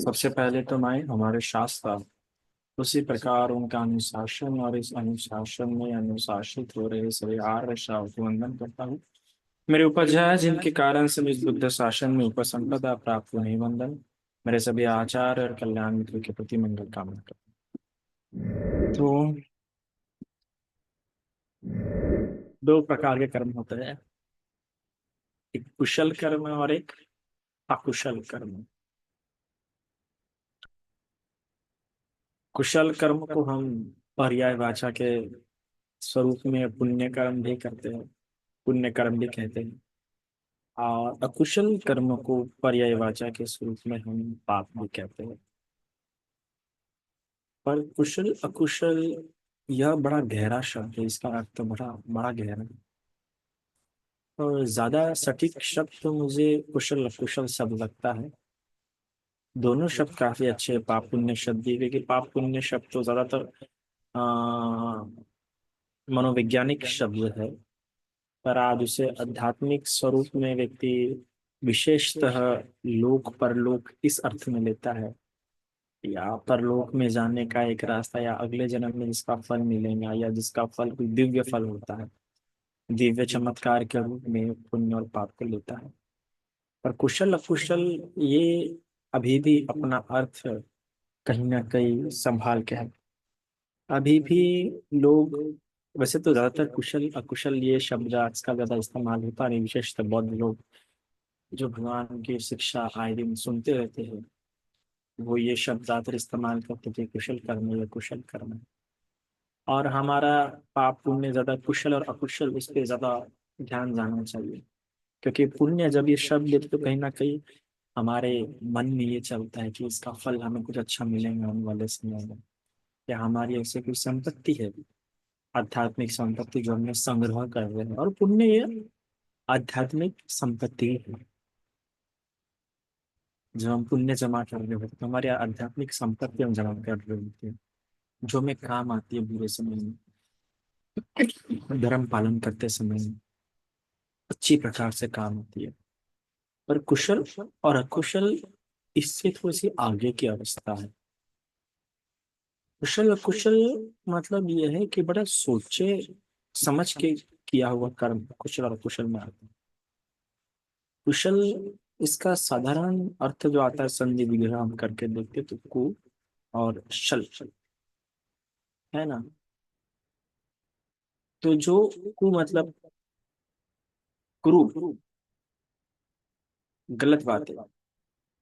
सबसे पहले तो मैं हमारे शास्त्र उसी प्रकार उनका अनुशासन और इस अनुशासन में अनुशासित हो रहे सभी आर्य श्रावक को वंदन करता हूँ। मेरे उपध्याय जिनके कारण से इस बुद्ध शासन में उपसंपदा प्राप्त हुई वंदन। मेरे सभी आचार्य और कल्याण मित्रों के प्रति मंगल कामना करता हूँ। तो दो प्रकार के कर्म होते हैं, एक कुशल कर्म और एक अकुशल कर्म। कुशल कर्म को हम पर्यायवाचा के स्वरूप में पुण्य कर्म भी करते हैं, पुण्य कर्म भी कहते हैं। और अकुशल कर्म को पर्यायवाचा के स्वरूप में हम पाप भी कहते हैं। पर कुशल अकुशल यह बड़ा गहरा शब्द है, इसका अर्थ बड़ा बड़ा गहरा है। और ज्यादा सटीक शब्द तो मुझे कुशल अकुशल शब्द लगता है। दोनों शब्द काफी अच्छे हैं, पाप पुण्य शब्द भी, क्योंकि पाप पुण्य शब्द तो ज्यादातर मनोवैज्ञानिक शब्द है। पर आज उसे आध्यात्मिक स्वरूप में व्यक्ति विशेषतः लोक परलोक इस अर्थ में लेता है, या परलोक में जाने का एक रास्ता, या अगले जन्म में जिसका फल मिलेगा, या जिसका फल कोई दिव्य फल होता है, दिव्य चमत्कार के रूप में पुण्य और पाप को लेता है। पर कुशल अकुशल ये अभी भी अपना अर्थ कहीं ना कहीं संभाल के है। अभी भी लोग, वैसे तो ज्यादातर कुशल अकुशल ये शब्द आज का ज्यादा इस्तेमाल होता नहीं, विशेषतः बौद्ध लोग जो भगवान की शिक्षा आए दिन सुनते रहते हैं, वो ये शब्द ज्यादातर इस्तेमाल करते थे, कुशल कर्म या कुशल कर्म। और हमारा पाप पुण्य ज्यादा कुशल और अकुशल इस पे ज्यादा ध्यान जाना चाहिए। क्योंकि पुण्य जब ये शब्द लेते तो कहीं ना कहीं हमारे मन में ये चलता है कि इसका फल हमें कुछ अच्छा मिलेगा आने वाले समय में, या हमारी ऐसे कोई संपत्ति है, आध्यात्मिक संपत्ति जो हमने संग्रह कर रहे हैं। और पुण्य ये आध्यात्मिक संपत्ति है, जो हम पुण्य जमा कर रहे होते हैं, तो हमारी आध्यात्मिक संपत्ति हम जमा कर रहे होते हैं, जो हमें काम आती है बुरे समय में, धर्म पालन करते समय अच्छी प्रकार से काम आती है। पर कुशल और अकुशल इससे थोड़ी सी आगे की अवस्था है। कुशल अकुशल मतलब ये है कि बड़ा सोचे समझ के किया हुआ कर्म कुशल और अकुशल में आता है। कुशल इसका साधारण अर्थ जो आता है, संधि विग्रह हम करके देखते तो कु और शल, है ना। तो जो कु मतलब क्रूर, गलत बातें,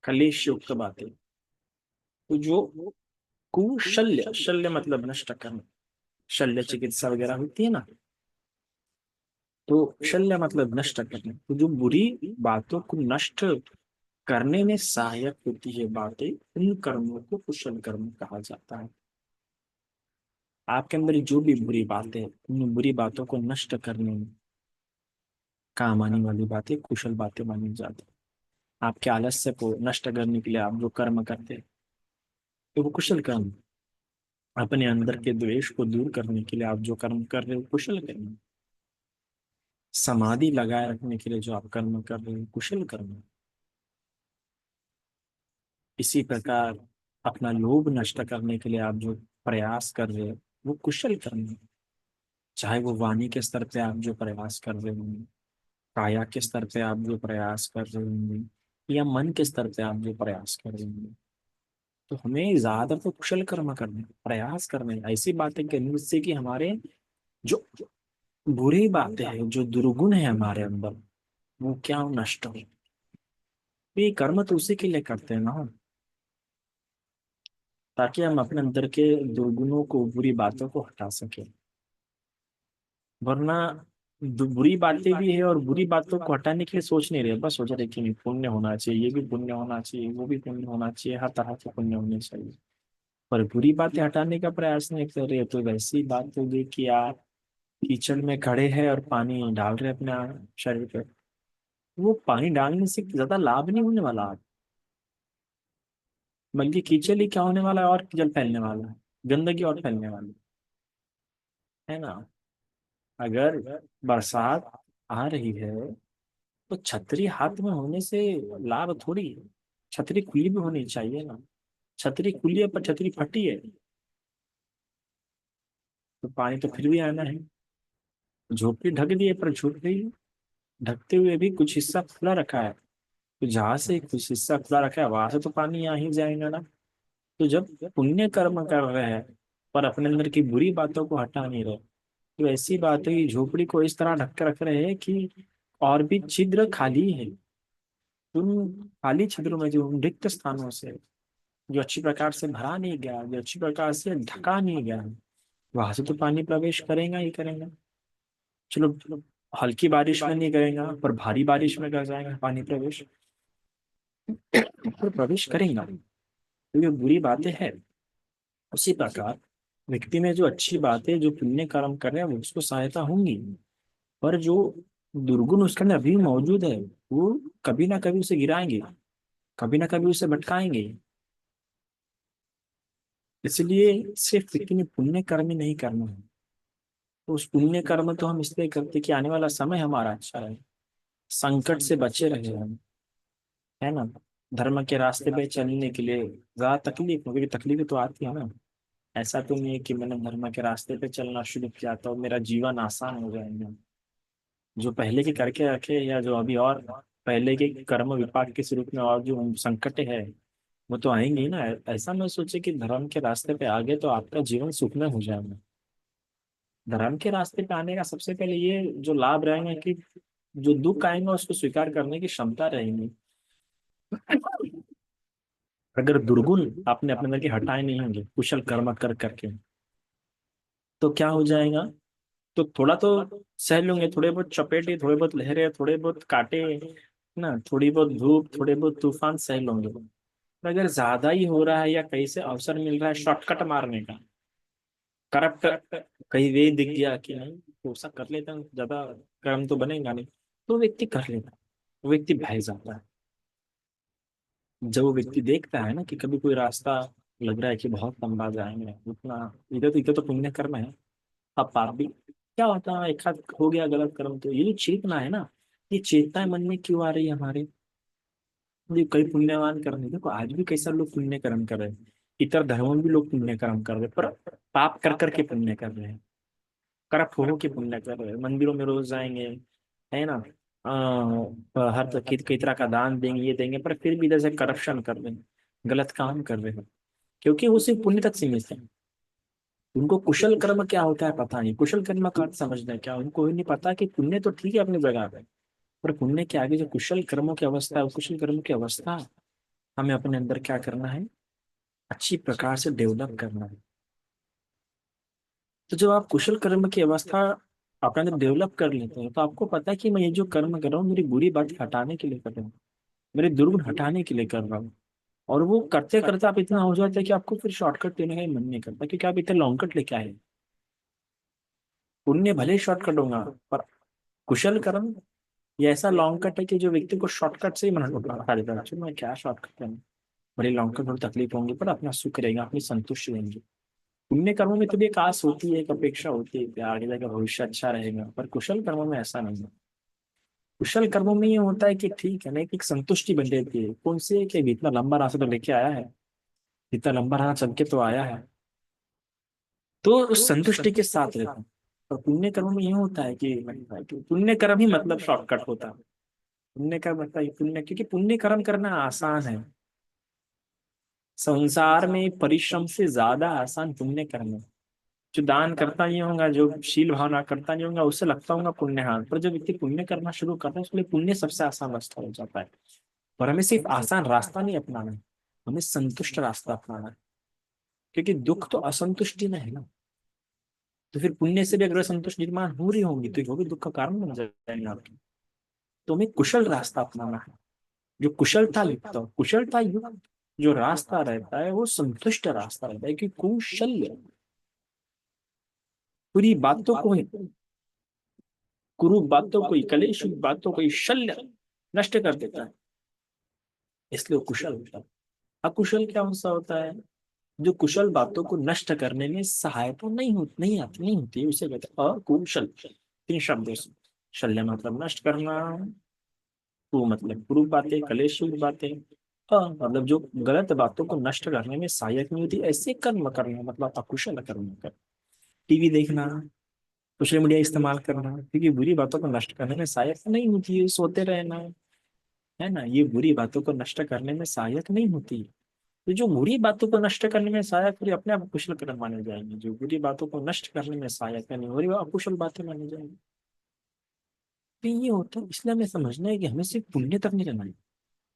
कलेश युक्त बातें। तो जो कुशल्य, शल्य मतलब नष्ट करना, शल्य चिकित्सा वगैरह होती है ना, तो शल्य मतलब नष्ट करना। तो जो बुरी बातों को नष्ट करने में सहायक होती है बातें, उन कर्मों को कुशल कर्म कहा जाता है। आपके अंदर जो भी बुरी बातें, उन बुरी बातों को नष्ट करने में काम आने वाली बातें कुशल बातें मानी जाती है। आपके आलस्य को नष्ट करने के लिए आप जो कर्म करते हैं, तो वो कुशल कर्म। अपने अंदर के द्वेष को दूर करने के लिए आप जो कर्म कर रहे हो कुशल कर्म। समाधि लगाए रखने के लिए जो आप कर्म कर रहे हो कुशल कर्म। इसी प्रकार अपना लोभ नष्ट करने के लिए आप जो प्रयास कर रहे हो वो कुशल कर्म है। चाहे वो वाणी के स्तर पे आप जो प्रयास कर रहे होंगे, काया के स्तर पे आप जो प्रयास कर रहे होंगे, या मन के स्तर पे आप जो प्रयास कर रहे होंगे, तो हमें ज्यादा तो कुशल कर्म करने, प्रयास करने, ऐसी बातें करनी जिससे कि हमारे जो बुरी बातें हैं, जो दुर्गुण है हमारे अंदर, वो क्या हो, नष्ट हो। ये कर्म तो उसी के लिए करते हैं ना, ताकि हम अपने अंदर के दुर्गुणों को, बुरी बातों को हटा सके। वरना बुरी बातें भी है और बुरी बातों को हटाने के लिए सोच नहीं रहे, बस सोच रहे कि नहीं, पुण्य होना चाहिए, ये भी पुण्य होना चाहिए, वो भी पुण्य होना चाहिए, हर तरह के पुण्य होने चाहिए। पर बुरी बातें हटाने का प्रयास नहीं कर रहे, तो वैसी बात होगी कि आप कीचड़ में खड़े हैं और पानी डाल रहे हैं अपने शरीर पे। वो पानी डालने से ज्यादा लाभ नहीं होने वाला, बल्कि कीचड़ ही क्या होने वाला है, और जल फैलने वाला है, गंदगी और फैलने वाली है ना। अगर बरसात आ रही है तो छतरी हाथ में होने से लाभ थोड़ी है, छतरी खुली भी होनी चाहिए ना। छतरी खुली है पर छतरी फटी है, तो पानी तो फिर भी आना है। झोपड़ी ढक दी है पर झोपड़ी ढकते हुए भी कुछ हिस्सा खुला रखा है, तो जहां से कुछ हिस्सा खुला रखा है वहां से तो पानी आ ही जाएगा ना। तो जब पुण्य कर्म कर रहे हैं पर अपने अंदर की बुरी बातों को हटा नहीं रहे, तो ऐसी बात है कि झोपड़ी को इस तरह ढक के रख रहे हैं कि और भी छिद्र खाली है। उन खाली छिद्रों में, जो उन रिक्त स्थानों से जो अच्छी प्रकार से भरा नहीं गया, जो अच्छी प्रकार से ढका नहीं गया, वहां से तो पानी प्रवेश करेगा ही करेगा। चलो हल्की बारिश में नहीं करेगा पर भारी बारिश में कर जाएगा पानी प्रवेश, पर प्रवेश करेगा। तो ये बुरी बातें हैं। उसी प्रकार व्यक्ति में जो अच्छी बातें, जो पुण्य कर्म कर रहे हैं, वो उसको सहायता होंगी, पर जो दुर्गुण उसके अंदर अभी मौजूद है, वो कभी ना कभी उसे गिराएंगे, कभी ना कभी उसे भटकाएंगे। इसलिए सिर्फ व्यक्ति ने पुण्य कर्म ही नहीं करना है। तो उस पुण्य कर्म तो हम इसलिए करते कि आने वाला समय हमारा अच्छा रहे, संकट से बचे रहे हम, है ना। धर्म के रास्ते पे चलने के लिए ज्यादा तकलीफ, क्योंकि तकलीफ तो आती है ना। ऐसा तो नहीं है कि मैंने धर्म के रास्ते पे चलना शुरू किया तो मेरा जीवन आसान हो जाएगा। जो पहले के करके रखे या जो अभी और पहले के कर्म विपाक के स्वरूप में और जो संकट है, वो तो आएंगे ही ना। ऐसा मैं सोचे कि धर्म के रास्ते पे आगे तो आपका जीवन सुखमय हो जाएगा। धर्म के रास्ते पे आने का सबसे पहले ये जो लाभ रहेगा कि जो दुख आएंगे उसको स्वीकार करने की क्षमता रहेगी। अगर दुर्गुण आपने अपने अंदर के हटाए नहीं होंगे कुशल कर्म कर करके, तो क्या हो जाएगा। तो थोड़ा तो सह लूंगे, थोड़े बहुत चपेटे, थोड़े बहुत लहरें, थोड़े बहुत कांटे, ना थोड़ी बहुत धूप, थोड़े बहुत तूफान सह लूंगे। पर अगर ज्यादा ही हो रहा है या कहीं से अवसर मिल रहा है शॉर्टकट मारने का, करप्ट, कहीं वे दिख गया कि नहीं तो ऐसा कर लेता हूँ, ज्यादा कर्म तो बनेगा नहीं, तो व्यक्ति कर लेता है। वो व्यक्ति भय जाता है। जब वो व्यक्ति देखता है ना कि कभी कोई रास्ता लग रहा है कि बहुत लंबा जाएंगे, उतना इधर तो पुण्य कर्म है, अब पाप भी, क्या होता है एक हाथ हो गया गलत कर्म, तो ये जो चेतना है ना, ये चेतना मन में क्यों आ रही है हमारे। ये कई पुण्यवान कर्म है, देखो आज भी कैसा लोग पुण्य कर्म कर रहे हैं, इतर धर्मों में भी लोग पुण्य कर्म कर रहे हैं, पर पाप कर करके पुण्य कर रहे हैं, करप हो के पुण्य कर रहे हैं। मंदिरों में रोज जाएंगे, है ना, हर कई तरह का दान देंगे, ये देंगे, पर फिर भी इधर से करप्शन कर रहे हैं, गलत काम कर रहे हैं, क्योंकि वो सिर्फ पुण्य तक सीमित है। उनको कुशल कर्म क्या होता है पता नहीं, कुशल कर्म का अर्थ समझना है क्या, उनको ही नहीं पता कि पुण्य तो ठीक है अपनी जगह पे, पर पुण्य के आगे जो कुशल कर्मों की अवस्था है, उस कुशल कर्मों की अवस्था हमें अपने अंदर क्या करना है, अच्छी प्रकार से डेवलप करना है। तो जब आप कुशल कर्म की अवस्था अपने अंदर डेवलप कर लेते हैं, तो आपको पता है कि मैं ये जो कर्म कर रहा हूँ मेरी बुरी बात हटाने के लिए कर रहा हूँ, मेरे दुर्गुण हटाने के लिए कर रहा हूँ। और वो करते करते आप इतना हो जाता है कि आपको फिर शॉर्टकट लेने का ही मन नहीं करता, क्योंकि आप इतने लॉन्ग कट लेके आए। पुण्य भले ही शॉर्टकट होगा, पर कुशल कर्म ये ऐसा लॉन्ग कट है कि जो व्यक्ति को शॉर्टकट से ही मन उठा देता है, चलो मैं क्या शॉर्टकट लेना, बड़ी लॉन्ग कट थोड़ी तकलीफ होंगी पर अपना सुख रहेगा, अपनी संतुष्टि रहेंगी। पुण्य कर्मों में तो भी एक आस होती है, एक अपेक्षा होती है कि आगे जाकर भविष्य अच्छा रहेगा, पर कुशल कर्मों में ऐसा नहीं है। कुशल कर्मों में ये होता है कि ठीक है ना, एक एक बन रहती है, कौन सी है कि अभी इतना लंबा रास्ता तो लेके आया है, इतना लंबा रास्ता चल के तो आया है, तो उस संतुष्टि के साथ रहता है। और पुण्य कर्मों में ये होता है कि पुण्य कर्म ही मतलब शॉर्टकट होता है। पुण्य कर्म मतलब पुण्य, क्योंकि पुण्य कर्म करना आसान है, संसार में परिश्रम से ज्यादा आसान पुण्य कर्म है। जो दान करता नहीं होगा, जो शील भावना करता नहीं होगा, उससे लगता होगा पुण्य, हाँ, पर जब व्यक्ति पुण्य करना शुरू करता है उसके लिए पुण्य सबसे आसान रास्ता हो जाता है। पर हमें सिर्फ आसान रास्ता नहीं अपनाना है, हमें संतुष्ट रास्ता अपनाना है, क्योंकि दुख तो असंतुष्टि में है ना। तो फिर पुण्य से भी अगर संतुष्ट निर्माण हो रही होंगी तो वो भी दुख का कारण बन जाएंगे आपके। तो हमें कुशल रास्ता अपनाना है, जो कुशलता युक्त हो, कुशलता युक्त जो रास्ता रहता है वो संतुष्ट रास्ता रहता है, कि कौशल्य पूरी बातों को ही, कुरूप बातों को ही, कलेश बातों को ही शल्य नष्ट कर देता है, इसलिए वो कुशल होता है। अकुशल क्या सा होता है, जो कुशल बातों को नष्ट करने में सहायता नहीं होती, उसे कहते हैं अकुशल। तीन शब्दों से, शल्य मतलब नष्ट करना, कु मतलब कुरूप बातें, कलेश बातें, मतलब जो गलत बातों को नष्ट करने में सहायक नहीं होती, ऐसे कर्म करना मतलब अकुशल कर्म कर। टीवी देखना, सोशल मीडिया इस्तेमाल करना, क्योंकि बुरी बातों को नष्ट करने में सहायक नहीं होती है। सोते रहना, है ना, ये बुरी बातों को नष्ट करने में सहायक नहीं होती। तो जो बुरी बातों को नष्ट करने में सहायक हो, अपने आप कुशल कर्म माने जाएंगे। जो बुरी बातों को नष्ट करने में सहायक नहीं हो रही, वो अकुशल बातें मानी जाएंगी। तो ये होता है, इसलिए हमें समझना है कि हमें सिर्फ पुण्य तक नहीं करना है,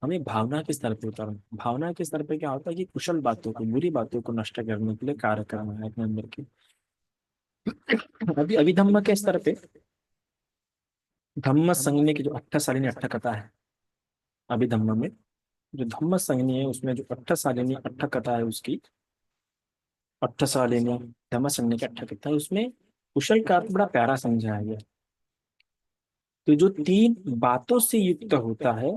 हमें भावना के स्तर पे उतारना। भावना के स्तर पे क्या होता है कि कुशल बातों को, बुरी बातों को नष्ट करने के लिए कार्य करना है अपने अंदर के। अभी अभिधम्म के स्तर पे धम्म संज्ञा की जो अट्ठासालिनी अट्ठ कथा है, अभिधम्म में जो धम्म संज्ञा है, उसमें जो अट्ठासालिनी अट्ठ कथा है उसकी, अट्ठासालिनी धम्म संज्ञा की अट्ठ कथा है, उसमें कुशल का अर्थ बड़ा प्यारा समझाया गया। तो जो तीन बातों से युक्त होता है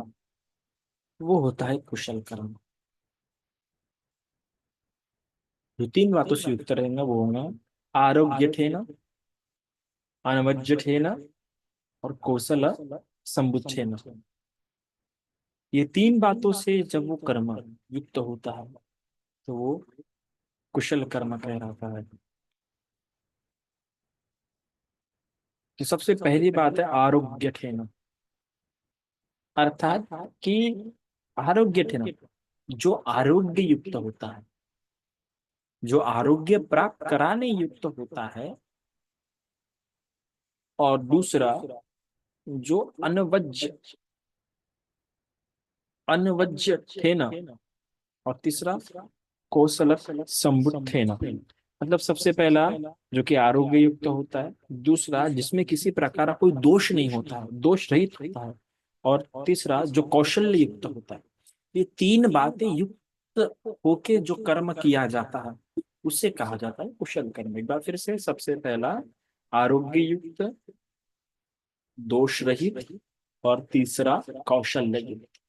वो होता है कुशल कर्म। जो तीन बातों से युक्त रहेगा वो होगा आरोग्य ठेना, अनवज्य ठेना और कौशल संबुच्छेना। ये तीन बातों से जब वो कर्म युक्त होता है तो वो कुशल कर्म कहलाता है। तो सबसे पहली बात है आरोग्य ठेना, अर्थात कि आरोग्य ठेना, जो आरोग्य युक्त होता है, जो आरोग्य प्राप्त कराने युक्त होता है। और दूसरा जो अनवज्य, अनवज्य ठेना। और तीसरा कौशल संबुद्धेना। मतलब सबसे पहला जो कि आरोग्य युक्त होता है, दूसरा जिसमें किसी प्रकार का कोई दोष नहीं होता है, दोष रहित होता है, और तीसरा जो कौशल्य युक्त होता है। ये तीन बातें युक्त होके जो कर्म किया जाता है उसे कहा जाता है कुशल कर्म। एक बार फिर से, सबसे पहला आरोग्य युक्त, दोष रहित, और तीसरा कौशल्य युक्त।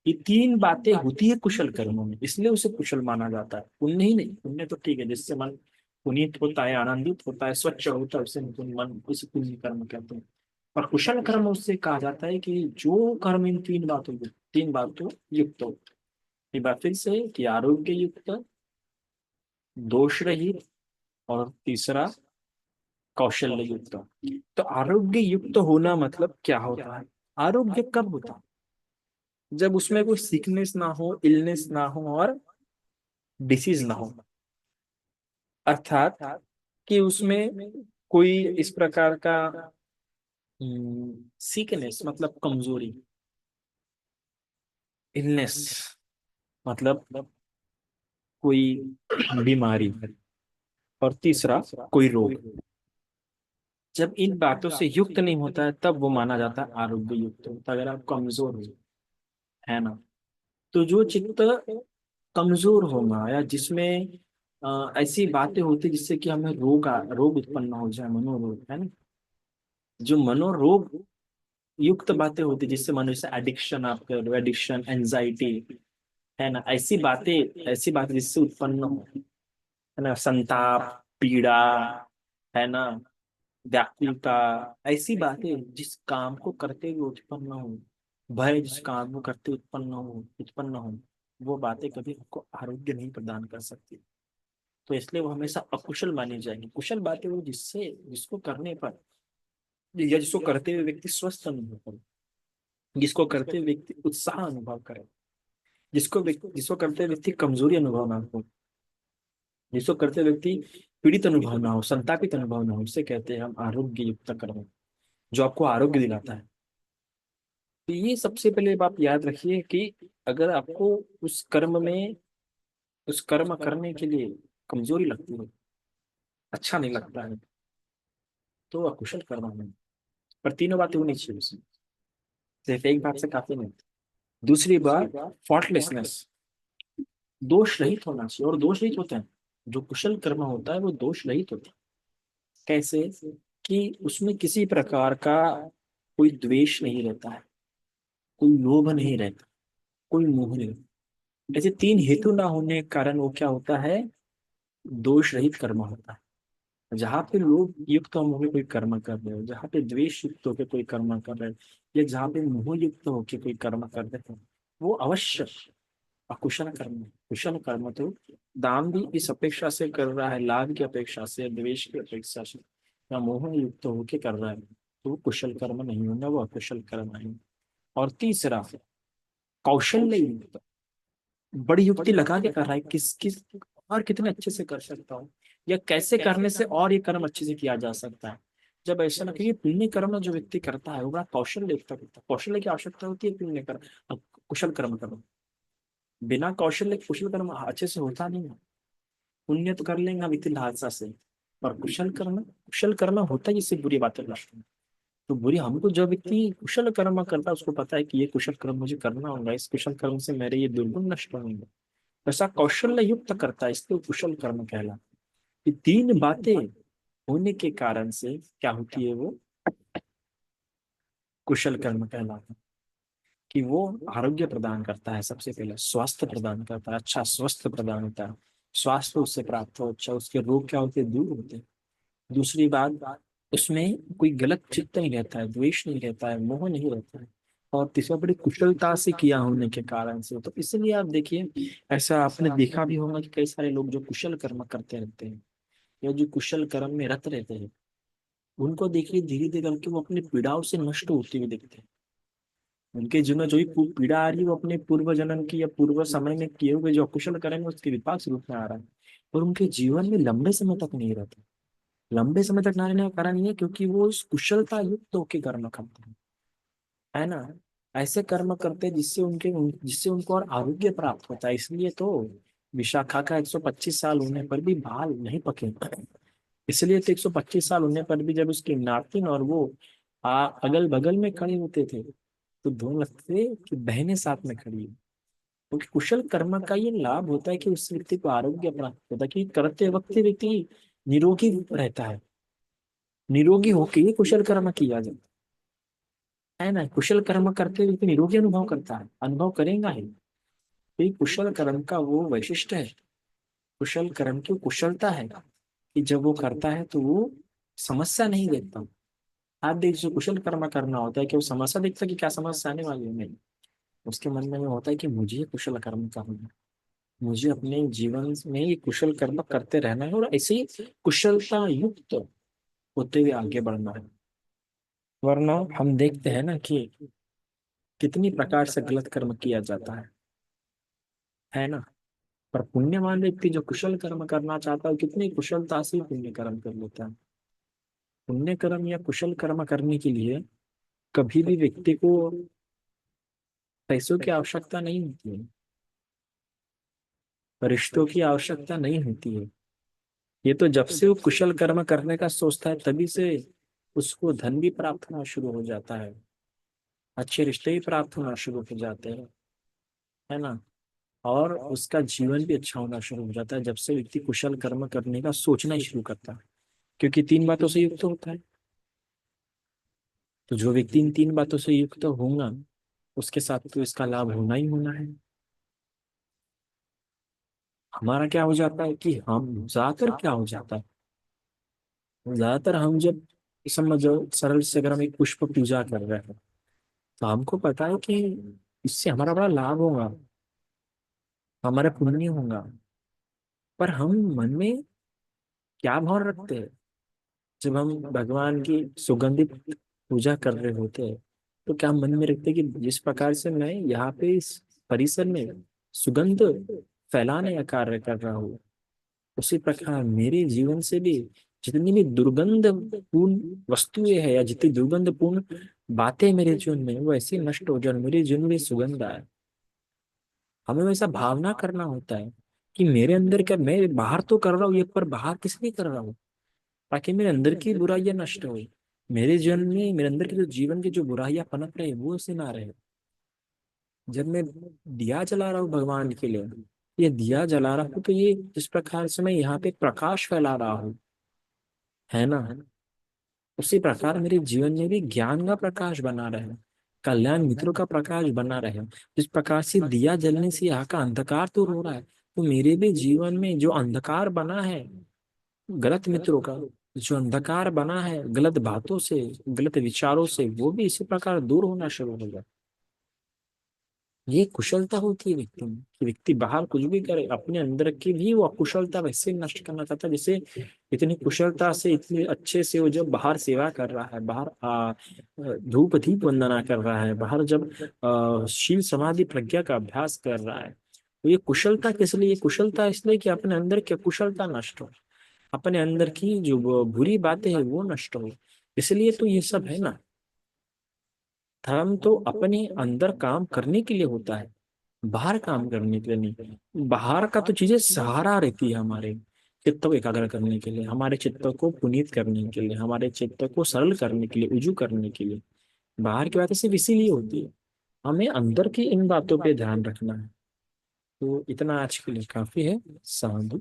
ये तीन बातें होती है कुशल कर्मों में, इसलिए उसे कुशल माना जाता है। पुण्य ही नहीं, पुण्य तो ठीक है, जिससे मन पुनीत होता है, आनंदित होता है, स्वच्छ होता है, उसे मन, उसे पुण्य कर्म कहते हैं। और कुशल कर्म उससे कहा जाता है कि जो कर्म इन तीन बातों युक्त हो। ये बात फिर से कि आरोग्य युक्त, दोष रहित, और तीसरा कौशल्य युक्त। तो आरोग्य युक्त होना मतलब क्या होता है? आरोग्य कब होता है? जब उसमें कोई सिकनेस ना हो, इलनेस ना हो, और डिसीज ना हो। अर्थात कि उसमें कोई इस प्रकार का सीकनेस मतलब कमजोरी, इलनेस मतलब कोई बीमारी, और तीसरा कोई रोग। जब इन बातों से युक्त नहीं होता है तब वो माना जाता है आरोग्य युक्त होता है। अगर आप कमजोर हो, है ना, तो जो चित्त कमजोर होगा या जिसमें ऐसी बातें होती जिससे कि हमें रोग उत्पन्न हो जाए, मनोरोग, है ना, जो मनोरोग युक्त बातें होती जिससे मनुष्य एडिक्शन, आप कह लो एडिक्शन, एंजाइटी, है ना, ऐसी बातें जिससे उत्पन्न हो, है ना, संताप, पीड़ा, है ना, व्याकुलता, ऐसी बातें जिस काम को करते हुए उत्पन्न हो, भय जिस काम को करते उत्पन्न हो, वो बातें कभी आपको आरोग्य नहीं प्रदान कर सकती। तो इसलिए वो हमेशा अकुशल मानी जाएंगी। कुशल बातें वो जिसको करने पर या जिसको करते हुए व्यक्ति स्वस्थ अनुभव करे, जिसको करते हुए व्यक्ति उत्साह अनुभव करे, जिसको करते हुए व्यक्ति कमजोरी अनुभव ना हो, जिसको करते हुए व्यक्ति पीड़ित अनुभव ना हो, संतापित अनुभव ना हो, उसे कहते हैं हम आरोग्य युक्त कर्म, जो आपको आरोग्य दिलाता है। तो ये सबसे पहले आप याद रखिए कि अगर आपको उस कर्म में, उस कर्म करने के लिए कमजोरी लगती है, अच्छा नहीं लगता है, तो अकुशल कर्म है। पर तीनों बातें होनी चाहिए उसमें, सिर्फ एक बात से काफी नहीं। दूसरी बात, फॉल्टलेसनेस, दोष रहित होना चाहिए। और दोष रहित होते हैं, जो कुशल कर्म होता है वो दोष रहित होता है। कैसे? कि उसमें किसी प्रकार का कोई द्वेष नहीं रहता है, कोई लोभ नहीं रहता, कोई मोह नहीं। ऐसे तीन हेतु ना होने के कारण वो क्या होता है? दोष रहित कर्म होता है। जहाँ पे लोभ युक्त होकर कोई कर्म कर रहे हो, जहाँ पे द्वेष युक्त होकर कोई कर्म कर रहे हो, या जहाँ पे मोह युक्त होकर कोई कर्म कर रहे हो, वो अवश्य अकुशल कर्म। कुशल कर्म तो दान भी इस अपेक्षा से कर रहा है, लाभ की अपेक्षा से, द्वेष की अपेक्षा से, या मोह युक्त होके कर रहा है, तो वो कुशल कर्म नहीं होगा, वो अकुशल कर्म है। और तीसरा, कौशल्य युक्त, बड़ी युक्ति लगा के कर रहा है, किस किस और कितने अच्छे से कर सकता हूँ, या कैसे करने से और ये कर्म अच्छे से किया जा सकता है। जब ऐसा लगे कि पुण्य कर्म जो व्यक्ति करता है वो बड़ा कौशल्य युक्त करता है। कौशल्य की आवश्यकता होती है पुण्य कर्म, कुशल कर्म करना। बिना कौशल्य के कुशल कर्म अच्छे से होता नहीं है। पुण्य तो कर लेंगे हम इतिहास से, पर कुशल कर्म होता है जिससे बुरी बातें नष्ट हो। तो बुरी, हमको जो व्यक्ति कुशल कर्म करता है उसको पता है कि ये कुशल कर्म मुझे करना होगा, इस कुशल कर्म से मेरे ये दुर्गुण नष्ट होंगे, वैसा कौशल्य युक्त करता है, इसलिए कुशल कर्म कहला। ये तीन बातें होने के कारण से क्या होती है, वो कुशल कर्म कहलाता है। कि वो आरोग्य प्रदान करता है, सबसे पहले स्वास्थ्य प्रदान करता है, अच्छा स्वास्थ्य प्रदान होता है, स्वास्थ्य उससे प्राप्त हो, अच्छा उसके रोग क्या होते हैं, दूर होते हैं। दूसरी बात, उसमें कोई गलत चित्त नहीं रहता है, द्वेष नहीं रहता है, मोह नहीं रहता है। और तीसरा, बड़ी कुशलता से किया होने के कारण से। तो इसलिए आप देखिए, ऐसा आपने देखा भी होगा कि कई सारे लोग जो कुशल कर्म करते रहते हैं, या जो कुशल कर्म में रत रहते हैं, उनको देखिए धीरे धीरे करके वो अपनी पीड़ाओं से नष्ट होते हुए दिखते हैं। उनके जीवन में जो भी पीड़ा आ रही है वो अपने पूर्व जन्म की या पूर्व समय में किए हुए जो अकुशल कर्म है उसके विपाक स्वरूप में आ रहा है, और उनके जीवन में लंबे समय तक नहीं रहता। लंबे समय तक ना रहने का कारण ये है क्योंकि वो उस कुशलता युक्त होकर कर्म करते हैं, है ना। ऐसे कर्म करते हैं जिससे उनको और आरोग्य प्राप्त होता है। इसलिए तो विशाखा का 125 साल होने पर भी बाल नहीं पके। इसलिए तो 125 साल होने पर भी जब उसकी नातिन और वो अगल बगल में खड़े होते थे, तो दोनों लगते थे कि बहनें साथ में खड़ी है। क्योंकि कुशल कर्म का ये लाभ होता है कि उस व्यक्ति को आरोग्य प्राप्त होता है, कि करते वक्त व्यक्ति निरोगी रहता है। निरोगी होकर ही कुशल कर्म किया जाता है ना। कुशल कर्म करते व्यक्ति निरोगी अनुभव करता है, अनुभव करेगा ही। तो ये कुशल कर्म का वो वैशिष्ट है, कुशल कर्म की कुशलता है कि जब वो करता है तो वो समस्या नहीं देखता। आप देख, जो कुशल कर्म करना होता है कि वो समस्या देखता है कि क्या समस्या आने वाली है, नहीं। उसके मन में ये होता है कि मुझे ये कुशल कर्म करना है, मुझे अपने जीवन में ये कुशल कर्म करते रहना है, और ऐसे ही कुशलता युक्त होते हुए आगे बढ़ना है। वरना हम देखते हैं ना कि कितनी प्रकार से गलत कर्म किया जाता है ना। पर पुण्यवान व्यक्ति जो कुशल कर्म करना चाहता है कितनी कुशलता से पुण्य कर्म कर लेता है। पुण्य कर्म या कुशल कर्म करने के लिए कभी भी व्यक्ति को पैसों की आवश्यकता नहीं होती है, रिश्तों की आवश्यकता नहीं होती है। ये तो जब से वो कुशल कर्म करने का सोचता है तभी से उसको धन भी प्राप्त होना शुरू हो जाता है, अच्छे रिश्ते भी प्राप्त होना शुरू हो जाते हैं, है ना। और उसका जीवन भी अच्छा होना शुरू हो जाता है जब से व्यक्ति कुशल कर्म करने का सोचना ही शुरू करता है। क्योंकि तीन बातों से युक्त होता है। तो जो व्यक्ति इन तीन बातों से युक्त होगा उसके साथ तो इसका लाभ होना ही होना है। हमारा क्या हो जाता है कि हम ज्यादातर क्या हो जाता है, ज्यादातर हम जब समझो सरल से अगर हम एक पुष्प पूजा कर रहे हैं तो हमको पता है कि इससे हमारा बड़ा लाभ होगा, हमारा पुण्य होगा। पर हम मन में क्या भाव रखते हैं, जब हम भगवान की सुगंधित पूजा कर रहे होते हैं तो क्या हम मन में रखते हैं कि जिस प्रकार से मैं यहाँ पे इस परिसर में सुगंध फैलाने का कार्य कर रहा हूँ, उसी प्रकार मेरे जीवन से भी जितनी भी दुर्गंध पूर्ण वस्तुएं है या जितनी दुर्गंध पूर्ण बातें मेरे जीवन में वो ऐसी नष्ट हो जाए, मेरे जीवन में सुगंध आए। हमें वैसा भावना करना होता है कि मेरे अंदर क्या, मैं बाहर तो कर रहा हूँ ये, पर बाहर किस लिए कर रहा हूँ, ताकि मेरे अंदर की बुराइयां नष्ट हो, मेरे जीवन में मेरे अंदर की जो जीवन की जो बुराइयां पनप रहे वो उसे ना रहे। जब मैं दिया जला रहा हूँ भगवान के लिए, ये दिया जला रहा हूँ तो ये जिस प्रकार से मैं यहाँ पे प्रकाश फैला रहा हूँ, है ना, उसी प्रकार मेरे जीवन में भी ज्ञान का प्रकाश बना रहे, कल्याण मित्रों का प्रकाश बना रहे। जिस प्रकार से दिया जलने से यहाँ का अंधकार दूर हो रहा है, तो मेरे भी जीवन में जो अंधकार बना है गलत मित्रों का, जो अंधकार बना है गलत बातों से, गलत विचारों से, वो भी इसी प्रकार दूर होना शुरू होगा। ये कुशलता होती है व्यक्ति में, कि व्यक्ति बाहर कुछ भी करे, अपने अंदर की भी वो अकुशलता वैसे नष्ट करना चाहता है, जैसे इतनी कुशलता से, इतने अच्छे से वो जब बाहर सेवा कर रहा है, बाहर धूप दीप वंदना कर रहा है, बाहर जब शील समाधि प्रज्ञा का अभ्यास कर रहा है, तो ये कुशलता किस लिए? ये कुशलता इसलिए कि अपने अंदर की कुशलता नष्ट हो, अपने अंदर की जो बुरी बातें हैं वो नष्ट हो। इसलिए तो ये सब है ना। धर्म तो अपने अंदर काम करने के लिए होता है, बाहर काम करने के लिए नहीं। बाहर का तो चीजें सहारा रहती है हमारे चित्त को एकाग्र करने के लिए, हमारे चित्त को पुनीत करने के लिए, हमारे चित्त को सरल करने के लिए, उजू करने के लिए। बाहर की बातें सिर्फ इसीलिए होती है, हमें अंदर की इन बातों पे ध्यान रखना है। तो इतना आज के लिए काफी है। साधु।